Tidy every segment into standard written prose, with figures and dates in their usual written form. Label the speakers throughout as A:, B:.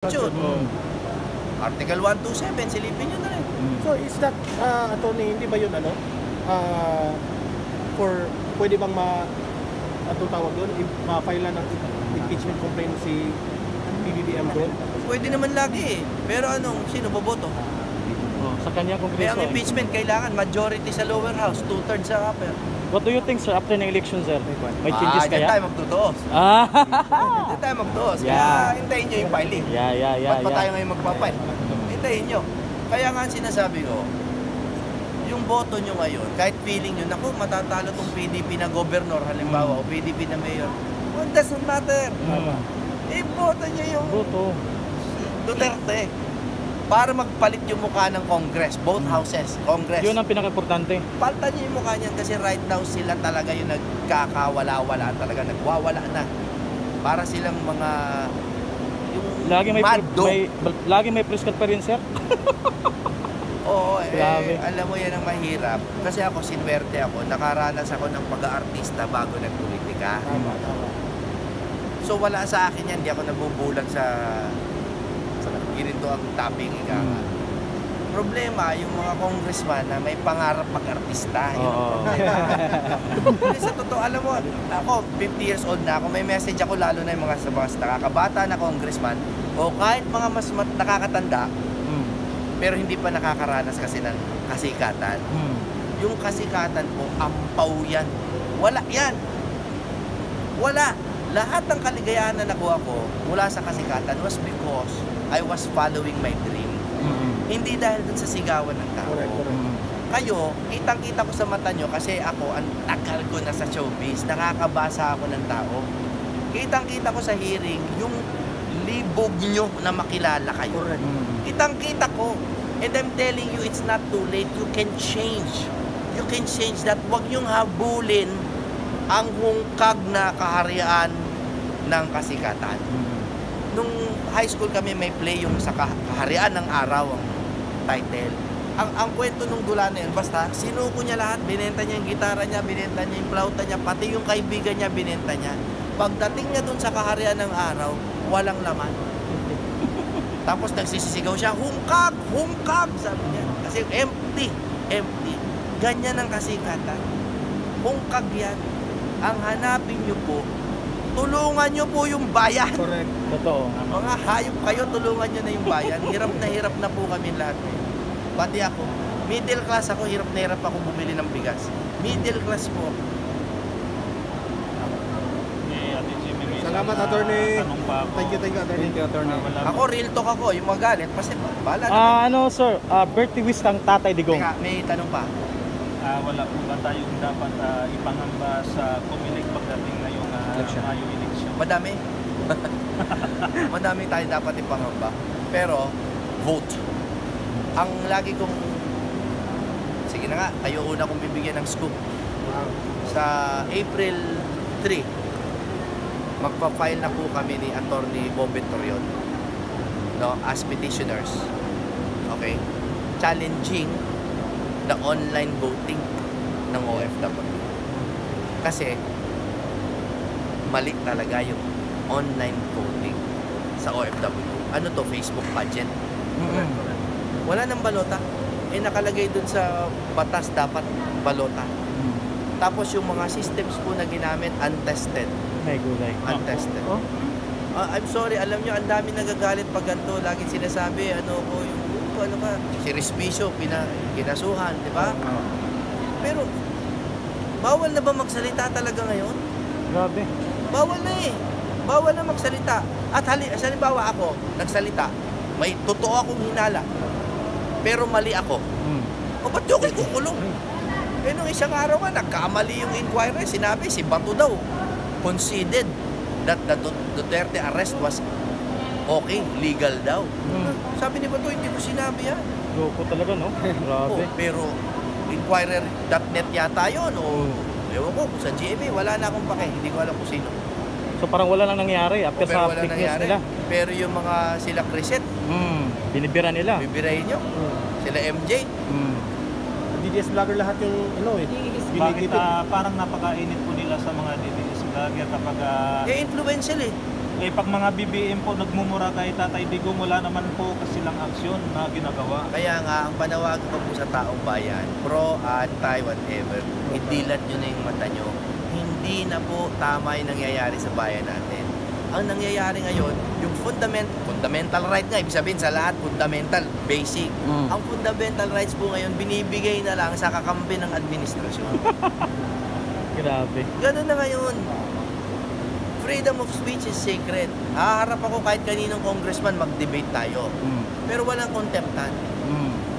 A: Article 127, silipin nyo na rin.
B: So is that, attorney, hindi ba yun pwede bang tawag doon, ma-file ng impeachment complaint si PBBM doon?
A: Pwede naman lagi eh. Pero sino boboto?
C: Sa kanyang
A: May
C: kongreso.
A: ang impeachment kailangan majority sa lower house, 2/3 sa upper.
C: What do you think, sir, after ng election, sir? May changes
A: Diyan tayo
C: kaya?
A: magtutuos. Diyan tayo magtuos.
C: Yeah.
A: Kaya hintayin nyo yung filing. Ba't pa tayo ngayon magpapile? Hintayin nyo. Kaya nga sinasabi ko, yung boto nyo ngayon, kahit feeling nyo, naku, matatalo tong PDP na governor, halimbawa, o PDP na mayor, well, doesn't matter. Boto nyo yung Duterte. Para magpalit yung mukha ng Congress, both houses, Congress.
C: Yun ang pinaka-importante.
A: Palitan nyo yung mukha niyan kasi right now sila talaga yung nagkakawala-wala, talaga nagwawala na. Para silang mga
C: lagi may preskat pa rin, sir.
A: Oo, alam mo yan ang mahirap. Kasi ako, sinwerte ako, nakaranas ako ng pag-aartista bago nagpolitika. So wala sa akin yan, hindi ako nabubulag sa ginito ang topping ika. Problema, yung mga congressman na may pangarap mag-artista. Yun ang problema. Sa totoo, alam mo, ako, 50 years old na ako, may message ako lalo na yung mga nakakabata na congressman o kahit mga mas nakakatanda, pero hindi pa nakakaranas kasi ng kasikatan. Yung kasikatan po, ampaw yan. Wala yan. Wala. Lahat ng kaligayahan na nakuha ko mula sa kasikatan was because I was following my dream. Hindi dahil dun sa sigawan ng tao. Kayo, kitang-kita ko sa mata nyo kasi ako, ang tagal ko na sa showbiz, nakakabasa ako ng tao. Kitang-kita ko sa hearing, yung libog nyo na makilala kayo. Kitang-kita ko. And I'm telling you, it's not too late. You can change. You can change that. Huwag nyong habulin ang hungkag na kaharian ng kasikatan. Nung high school kami, may play yung sa kaharian ng araw ang title. Ang kwento nung dula na yun, basta sinuko niya lahat, binenta niya yung gitara niya, binenta niya yung flauta niya, pati yung kaibigan niya, binenta niya. Pagdating niya dun sa kaharian ng araw, walang laman. Tapos nagsisisigaw siya, hungkag, hungkag, sabi niya. Kasi empty, empty. Ganyan ang kasikatan. Hungkag yan. Ang hanapin niyo po, tulungan nyo po yung bayan.
B: Correct.
C: Totoo.
A: Mga hayop kayo, tulungan nyo na yung bayan. Hirap na po kami lahat. Pati ako, middle class ako, hirap na hirap ako bumili ng bigas. Middle class po.
B: Salamat, attorney. Thank you, attorney.
A: Ako, real talk ako. Yung magalit, kasi bala na.
C: Sir, birthday wish ng Tatay Digong.
A: Teka, may tanong pa.
D: Wala po ba tayong dapat ipangamba sa Comelec pagdating na yung Mayo election?
A: Madami. Madami tayo dapat ipangamba. Pero, vote. Ang lagi kong, sige na nga, tayo una kong bibigyan ng scoop. Sa April 3, magpa-file na po kami ni Attorney Bobet Torion, no, as petitioners. Okay? Challenging the online voting ng OFW. Kasi mali talaga yung online voting sa OFW. Ano to? Facebook pageant. Wala nang balota. Nakalagay dun sa batas dapat balota. Tapos yung mga systems po na ginamit, untested.
C: May gulay.
A: Untested. I'm sorry, alam nyo, ang dami nagagalit pag ganito. Laging sinasabi, si Respicio, kinasuhan, di ba? Pero, bawal na ba magsalita talaga ngayon?
C: Grabe.
A: Bawal na eh. Bawal na magsalita. At halimbawa ako, nagsalita, may totoo akong hinala. Pero mali ako. O ba't yung kukulong? Nung isang araw nga, nagkamali yung inquiry. Sinabi, si Bato daw, conceded that the Duterte arrest was okay, legal daw. Sabi ni Bato, hindi ko sinabi yan.
C: Loko talaga, no? Grabe.
A: Pero, inquirer.net yata yun. Ewan ko, sa GMA, wala na akong pake. Hindi ko alam kung sino.
C: So parang wala nang nangyari after sa fake news nila.
A: Pero yung mga sila Crescent,
C: binibira nila.
A: bibirahin nyo. Sila MJ.
B: DDS vlogger lahat yung
D: Bakit parang napakainit po nila sa mga DDS vlogger kapag
A: influential eh.
D: Eh pag mga BBM po nagmumura kay Tatay Digong, wala naman po silang aksyon na ginagawa.
A: Kaya nga, ang panawagan ko po sa taong bayan, pro, anti, whatever, idilat nyo na yung mata nyo. Hindi na po tama yung nangyayari sa bayan natin. Ang nangyayari ngayon, yung fundamental right nga, ibig sabihin sa lahat, fundamental, basic. Ang fundamental rights po ngayon, binibigay na lang sa kakampi ng administrasyon.
C: Grabe.
A: Ganun na ngayon. Freedom of speech is sacred. Haharap ako kahit kaninong congressman, mag-debate tayo. Pero walang contemptan.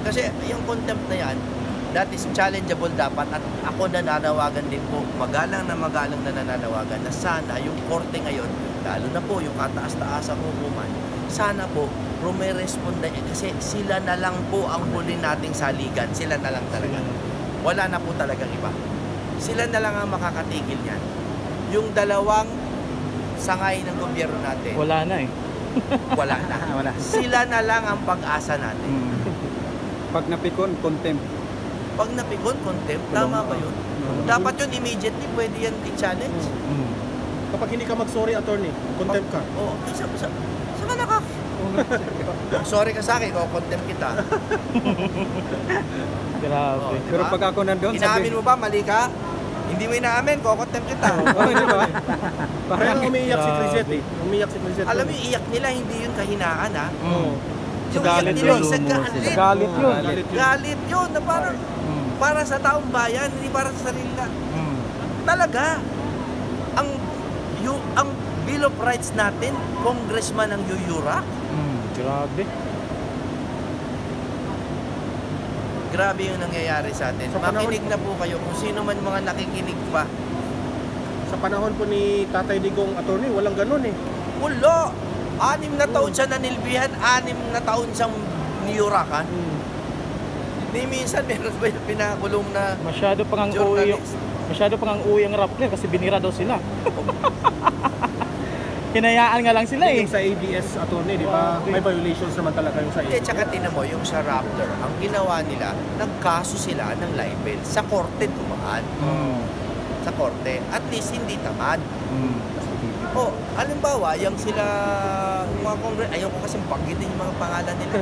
A: Kasi yung contempt na yan, that is challengeable dapat, at ako nananawagan din po, magalang na nananawagan na sana yung korte ngayon, lalo na po yung kataas-taasang hukuman, sana po rumeresponda kasi sila na lang po ang huli nating saligan, sila na lang talaga. Wala na po talagang iba. Sila na lang ang makakatigil yan. Yung dalawang sangay ng gobyerno natin,
C: Wala na eh.
A: wala na.
C: Wala.
A: Sila na lang ang pag-asa natin.
E: Pag napikon, contempt.
A: Pag napikon, contempt, tama ba yun? Dapat yun immediately, pwede yan i-challenge.
B: Kapag hindi ka mag-sorry, attorney, contempt ka.
A: Oo, okay, saan ka naka... Sorry ka sa akin, contempt kita.
C: Grabe.
A: Oh, diba?
E: Pero pag ako nandun,
A: Inaamin mo ba, mali ka? Hindi mo inaamin, contempt kita.
E: Oh, di ba?
B: Parang umiiyak si
C: Grabe.
B: Crisette eh. Umiiyak si Crisette.
A: Alam mo, yung iyak nila, hindi yun kahinaan, ha?
B: Oo.
A: Yung
C: Galit
A: iyak nila,
C: yun.
A: isa galit.
C: Galit yun.
B: Galit yun.
A: Galit yun, na parang para sa taong bayan, hindi para sa sarili lang. Talaga. Ang Bill of Rights natin, congressman ang yuyurak.
C: Grabe.
A: Grabe yung nangyayari sa atin.
B: Sa panahon-
A: Makinig na po kayo kung sino man mga nakikinig pa.
B: Sa panahon po ni Tatay Digong, attorney, walang ganun eh.
A: Wala! 6 na taon siya nanilbihan, 6 na taon siyang niyurakan. Di minsan meron ba yung pinakulong na
C: Masyado pang ang uwi yung...
A: journalist?
C: Masyado pang ang uwi ang Rappler kasi binira daw sila. Hinayaan nga lang sila eh.
B: Yung sa ABS, attorney, di ba? May violations naman talaga yung sa
A: Hindi,
B: ABS.
A: tsaka tinan mo, yung sa Raptor, ang ginawa nila, nagkaso sila ng libel. Sa korte dumaan. Sa korte. At least hindi tamad. O, halimbawa, yung sila, yung mga ayoko kasi banggitin yung mga pangalan nila.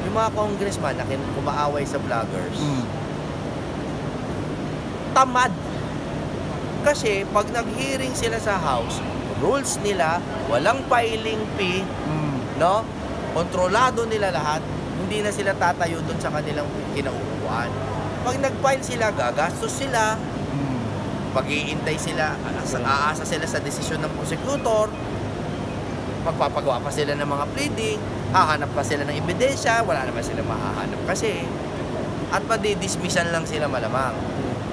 A: Yung mga congressman na kumaaway sa vloggers, tamad. Kasi pag nag-hearing sila sa House, rules nila, walang filing fee, no? Kontrolado nila lahat, hindi na sila tatayo doon sa kanilang kinauupuan. Pag nag-file sila, gagastos sila, mag-iintay sila, aasa sila sa desisyon ng prosecutor, magpapagawa pa sila ng mga pleading, hahanap pa sila ng ebidensya, wala naman sila mahahanap kasi, at madidismissan lang sila malamang.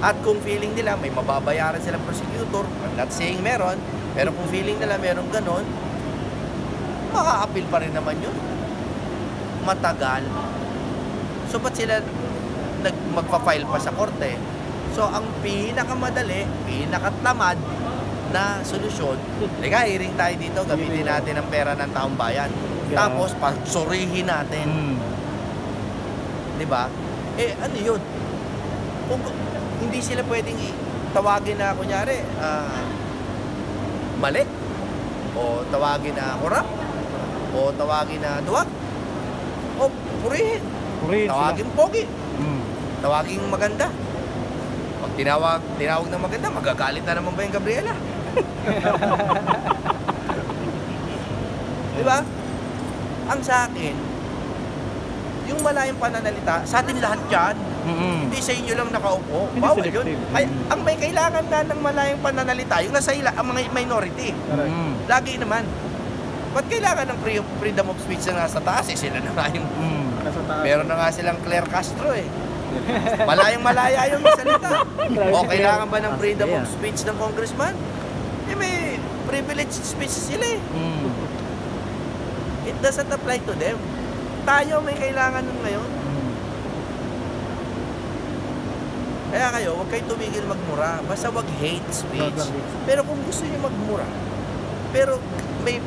A: At kung feeling nila may mababayaran silang prosecutor, I'm not saying meron, pero kung feeling nila meron ganon, maka-appeal pa rin naman yun. Matagal. So ba't sila magpa-file pa sa korte? So ang pinakamadali, pinakatamad na solusyon, liga, hearing tayo dito, gamitin natin ang pera ng taong bayan. Tapos pagsurihin natin. Di ba? Eh ano yun? Kung hindi sila pwedeng tawagin na kunyari, mali, o tawagin na korap, o tawagin na duwag, o purihin, tawagin pogi, tawagin maganda. Pag tinawag na maganda, magagalit na naman ba yung Gabriela? Di ba? Ang sa akin, yung malayang pananalita, sa atin lahat yan, hindi sa inyo lang nakaupo.
C: Hindi
A: Bawal
C: selective.
A: yun. Ay, ang may kailangan na ng malayang pananalita, yung nasa ang mga minority. Lagi naman. Ba't kailangan ng freedom of speech na nasa taas? Eh, sila na nga yung...
B: Nasa taas.
A: Meron na nga silang Claire Castro eh. Malayang-malaya yung magsalita. O kailangan ba ng freedom of speech ng congressman? Eh may privileged speech sila eh. It doesn't apply to them. Tayo may kailangan nun ngayon. Kaya kayo, huwag kayo tumigil magmura. Basta wag hate speech. Pero kung gusto niyo magmura, pero may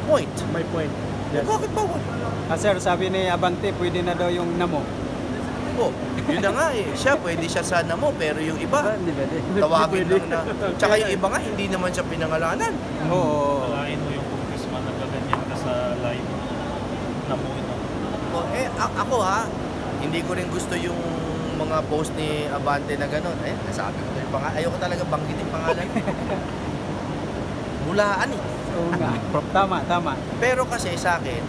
A: point.
B: May point.
A: Yes. Bakit bawal?
E: Sir, sabi ni Abante, pwede na daw yung namo.
A: Oh, yun na nga eh. Siya, pwede siya sana mo, pero yung iba,
E: Hindi pwede.
A: tawagin lang na. Tsaka yung iba nga, hindi naman siya pinangalanan.
E: Oo.
D: Alain mo yung congressman na gaganyan ka sa live na mo ito.
A: Oh, ako ha, hindi ko rin gusto yung mga post ni Abante na gano'n. Nasabi ko yung pangalan. Ayoko talaga banggitin pangalan. Bulaan eh.
E: Oo nga. Tama.
A: Pero kasi sa akin,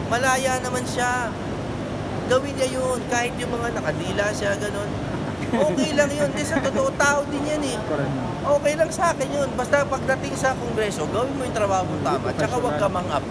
A: malaya naman siya. Gawin niya yun. Kahit yung mga nakadila siya, gano'n. Okay lang yun. Kasi sa totoo tao din yan eh. Okay lang sa akin yun. Basta pagdating sa kongreso, gawin mo yung trabaho mo tama. Tsaka huwag ka mang-api.